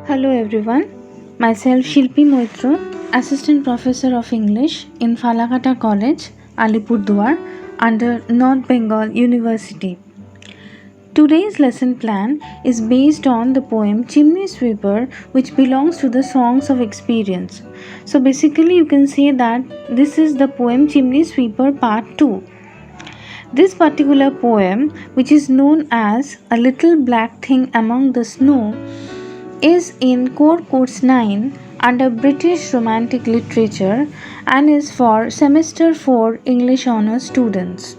Hello everyone, myself Silpi Maitra, Assistant Professor of English in Falakata College, Alipurduar under North Bengal University. Today's lesson plan is based on the poem Chimney Sweeper, which belongs to the Songs of Experience. So basically you can say that this is the poem Chimney Sweeper Part 2. This particular poem, which is known as A Little Black Thing Among the Snow, is in Core Course 9 under British Romantic Literature and is for Semester 4 English Honours students.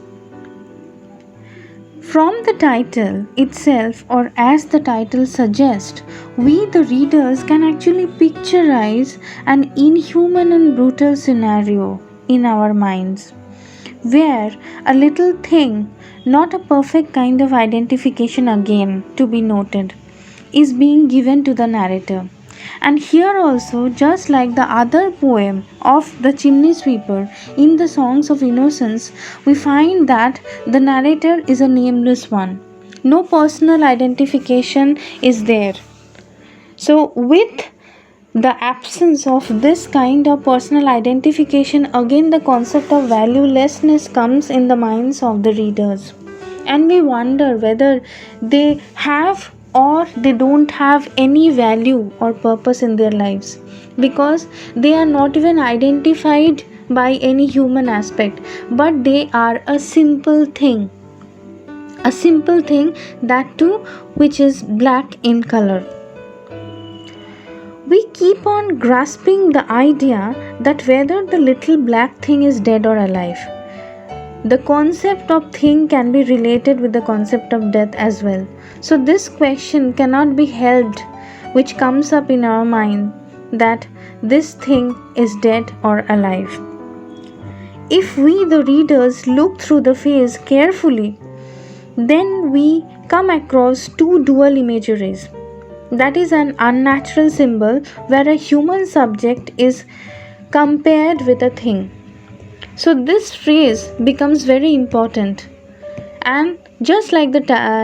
From the title itself, or as the title suggests, we the readers can actually picturize an inhuman and brutal scenario in our minds, where a little thing, not a perfect kind of identification again to be noted, is being given to the narrator. And here also, just like the other poem of the Chimney Sweeper in the Songs of Innocence, we find that the narrator is a nameless one. No personal identification is there. So with the absence of this kind of personal identification, again the concept of valuelessness comes in the minds of the readers, and we wonder whether they have or they don't have any value or purpose in their lives, because they are not even identified by any human aspect, but they are a simple thing, that too which is black in color. We keep on grasping the idea that whether the little black thing is dead or alive. The concept of thing can be related with the concept of death as well. So this question cannot be helped, which comes up in our mind, that this thing is dead or alive. If we the readers look through the phase carefully, then we come across two dual imageries. That is an unnatural symbol where a human subject is compared with a thing. So this phrase becomes very important, and just like the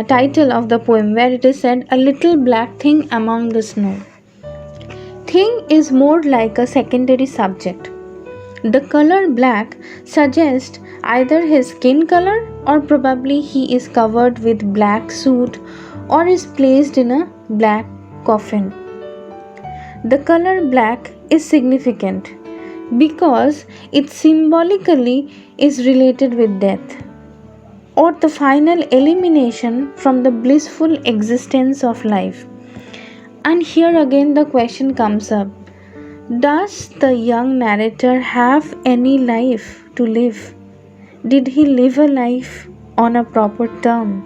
title of the poem where it is said, a little black thing among the snow. Thing is more like a secondary subject. The color black suggests either his skin color, or probably he is covered with black suit or is placed in a black coffin. The color black is significant because it symbolically is related with death, or the final elimination from the blissful existence of life. And here again the question comes up, does the young narrator have any life to live? Did he live a life on a proper term?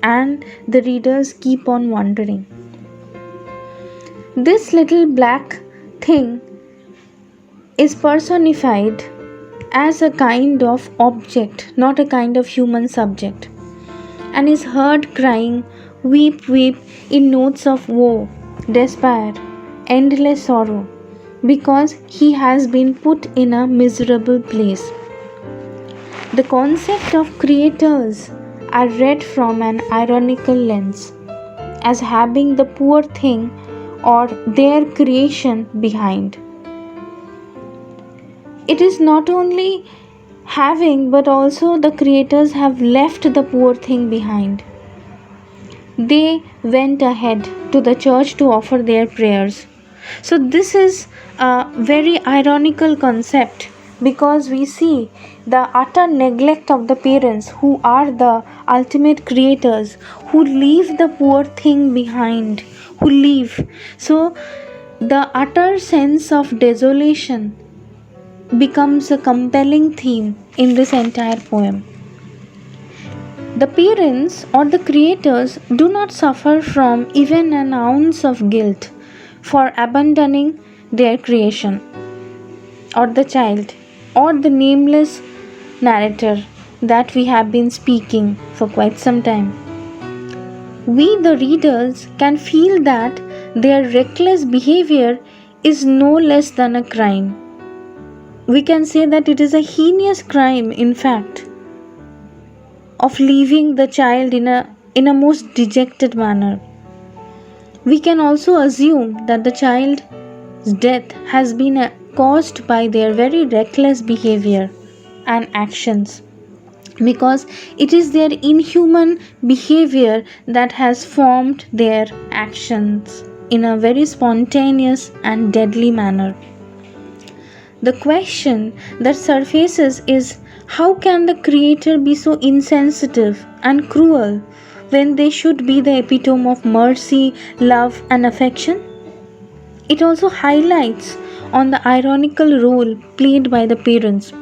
And the readers keep on wondering. This little black thing is personified as a kind of object, not a kind of human subject, and is heard crying, weep, weep, in notes of woe, despair, endless sorrow, because he has been put in a miserable place. The concept of creators are read from an ironical lens, as having the poor thing or their creation behind. It is not only having, but also the creators have left the poor thing behind. They went ahead to the church to offer their prayers. So this is a very ironical concept, because we see the utter neglect of the parents, who are the ultimate creators, who leave the poor thing behind, who leave. So the utter sense of desolation becomes a compelling theme in this entire poem. The parents or the creators do not suffer from even an ounce of guilt for abandoning their creation, or the child, or the nameless narrator that we have been speaking for quite some time. We the readers can feel that their reckless behavior is no less than a crime. We can say that it is a heinous crime, in fact, of leaving the child in a most dejected manner. We can also assume that the child's death has been caused by their very reckless behavior and actions, because it is their inhuman behavior that has formed their actions in a very spontaneous and deadly manner. The question that surfaces is, how can the Creator be so insensitive and cruel when they should be the epitome of mercy, love, and affection? It also highlights on the ironical role played by the parents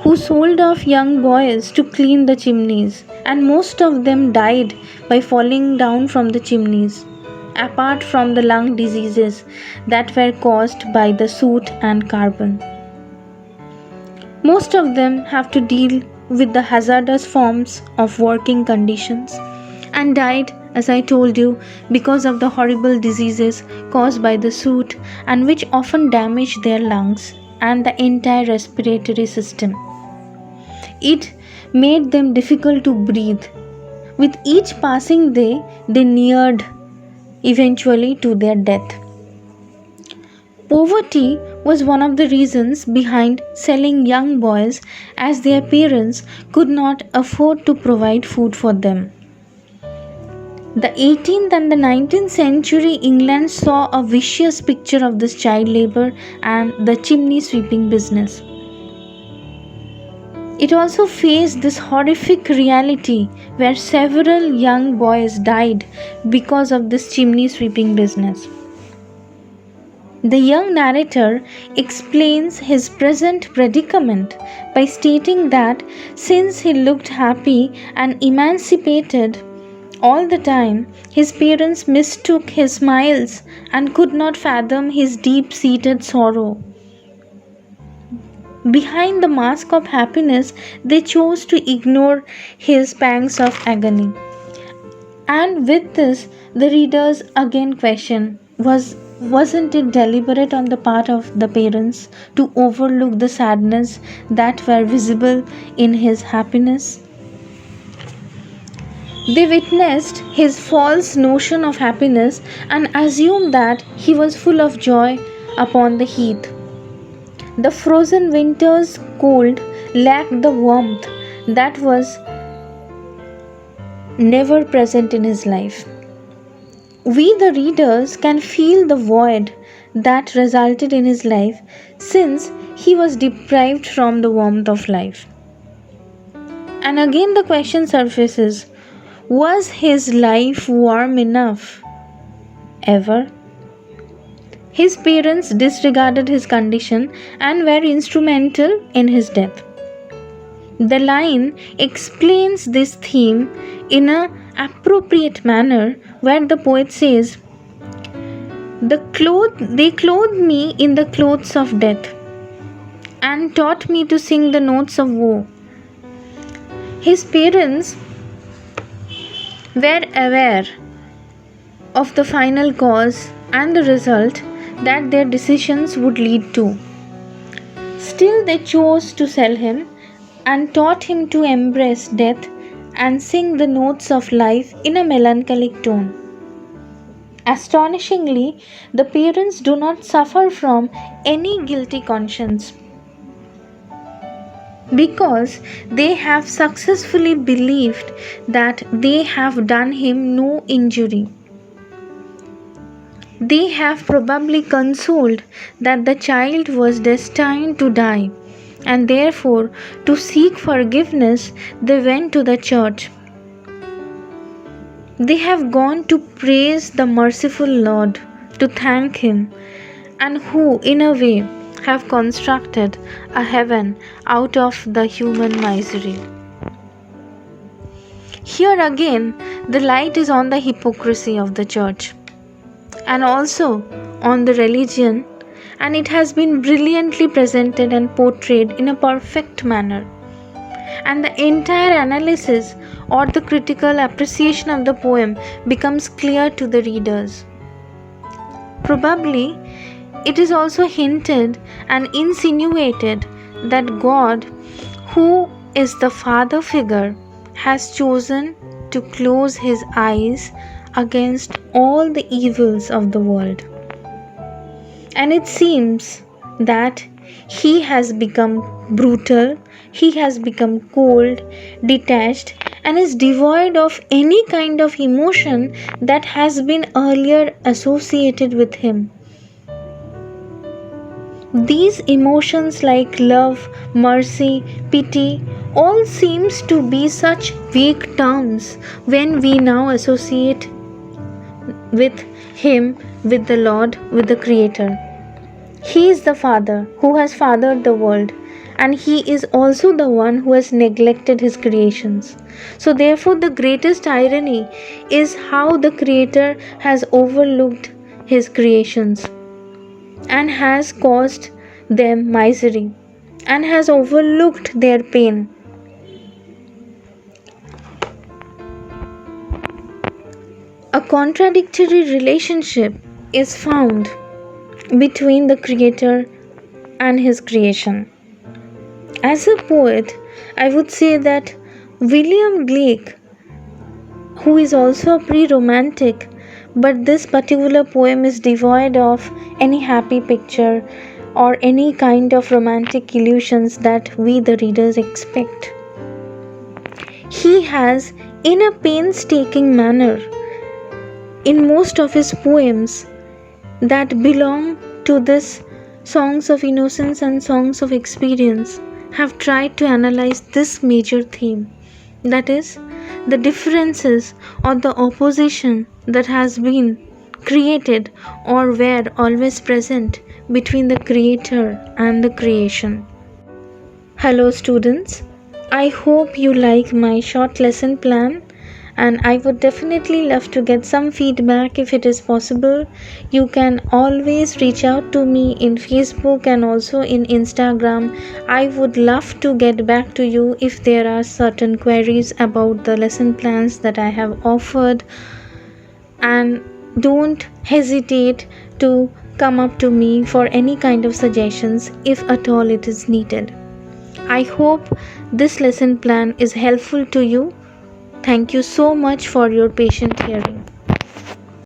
who sold off young boys to clean the chimneys, and most of them died by falling down from the chimneys, apart from the lung diseases that were caused by the soot and carbon. Most of them have to deal with the hazardous forms of working conditions and died, as I told you, because of the horrible diseases caused by the soot, and which often damage their lungs and the entire respiratory system. It made them difficult to breathe. With each passing day, they neared eventually to their death. Poverty was one of the reasons behind selling young boys, as their parents could not afford to provide food for them. The 18th and the 19th century England saw a vicious picture of this child labor and the chimney sweeping business. It also faced this horrific reality where several young boys died because of this chimney sweeping business. The young narrator explains his present predicament by stating that since he looked happy and emancipated all the time, his parents mistook his smiles and could not fathom his deep-seated sorrow. Behind the mask of happiness, they chose to ignore his pangs of agony. And with this, the readers again question, wasn't it deliberate on the part of the parents to overlook the sadness that were visible in his happiness? They witnessed his false notion of happiness and assumed that he was full of joy upon the heath. The frozen winter's cold lacked the warmth that was never present in his life. We, the readers, can feel the void that resulted in his life since he was deprived from the warmth of life. And again the question surfaces, was his life warm enough? Ever? His parents disregarded his condition and were instrumental in his death. The line explains this theme in an appropriate manner, where the poet says, They clothed me in the clothes of death and taught me to sing the notes of woe. His parents were aware of the final cause and the result that their decisions would lead to. Still, they chose to sell him and taught him to embrace death and sing the notes of life in a melancholic tone. Astonishingly, the parents do not suffer from any guilty conscience because they have successfully believed that they have done him no injury. They have probably consoled that the child was destined to die, and therefore, to seek forgiveness, they went to the church. They have gone to praise the merciful Lord, to thank Him, and who, in a way, have constructed a heaven out of the human misery. Here again, the light is on the hypocrisy of the church and also on the religion, and it has been brilliantly presented and portrayed in a perfect manner. And the entire analysis or the critical appreciation of the poem becomes clear to the readers. Probably, it is also hinted and insinuated that God, who is the father figure, has chosen to close his eyes against all the evils of the world. And it seems that he has become brutal, he has become cold, detached, and is devoid of any kind of emotion that has been earlier associated with him. These emotions like love, mercy, pity all seems to be such vague terms when we now associate with him, with the Lord, with the Creator. He is the Father who has fathered the world, and He is also the one who has neglected His creations. So, therefore, the greatest irony is how the Creator has overlooked His creations and has caused them misery and has overlooked their pain. A contradictory relationship is found between the Creator and His creation. As a poet, I would say that William Blake, who is also a pre-romantic, but this particular poem is devoid of any happy picture or any kind of romantic illusions that we the readers expect. He has, in a painstaking manner, in most of his poems that belong to this songs of innocence and songs of experience, have tried to analyze this major theme, that is, the differences or the opposition that has been created or were always present between the Creator and the creation. Hello students, I hope you like my short lesson plan, and I would definitely love to get some feedback if it is possible. You can always reach out to me in Facebook and also in Instagram. I would love to get back to you if there are certain queries about the lesson plans that I have offered, and don't hesitate to come up to me for any kind of suggestions if at all it is needed. I hope this lesson plan is helpful to you. Thank you so much for your patient hearing.